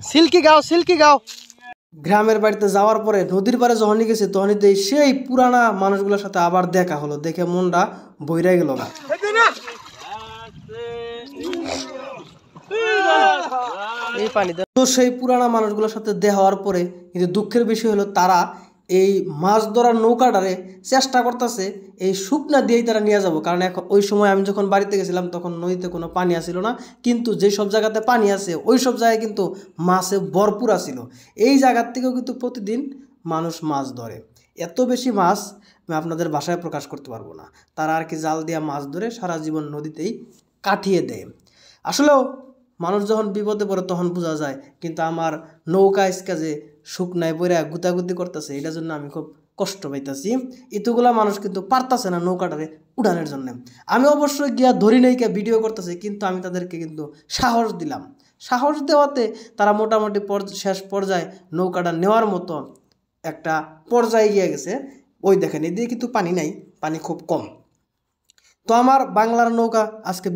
Silky গাও silky গাও। গ্রামের বাড়িতে যাওয়ার পরে নদীর পাড়ে যখনই গেছে তখনই সেই পুরানা মানুষগুলোর সাথে আবার দেখা হলো, দেখে মনটা বইরা গেল না। এই পানি তো সেই পুরানা মানুষগুলোর সাথে দেখা হওয়ার পরে কিন্তু দুঃখের বিষয় হলো তারা এই মাছ ধরার নৌকাটারে চেষ্টা করতেছে এই শুকনা দিয়েই তারা নিয়ে যাব, কারণ এখন ওই সময় আমি যখন বাড়িতে গেছিলাম তখন নদীতে কোনো পানি আসছিল না, কিন্তু যে সব জায়গাতে পানি আছে ওই সব জায়গায় কিন্তু মাছে ভরপুর আছিল। এই জায়গার থেকেও কিন্তু প্রতিদিন মানুষ মাছ ধরে, এত বেশি মাছ আমি আপনাদের ভাষায় প্রকাশ করতে পারবো না। তারা আর কি জাল দিয়া মাছ ধরে সারা জীবন নদীতেই কাটিয়ে দেয়। আসলেও মানুষ যখন বিপদে পড়ে তখন বোঝা যায়, কিন্তু আমার নৌকা আজকে যে শুকনায় পড়ে গুতাগুতি করতেছে এটার জন্য আমি খুব কষ্ট পাইতেছি। এতগুলা মানুষ কিন্তু পারতাছে না নৌকাটারে উঠানোর জন্য। আমি অবশ্যই গিয়া ধরি নাই কে ভিডিও করতেছি, কিন্তু আমি তাদেরকে কিন্তু সাহস দিলাম। সাহস দেওয়াতে তারা মোটামুটি শেষ পর্যায়ে নৌকাটা নেওয়ার মতো একটা পর্যায়ে গিয়ে গেছে। ওই দেখেন এদিকে কিন্তু পানি নাই, পানি খুব কম। তো আমার বাংলার নৌকা আজকে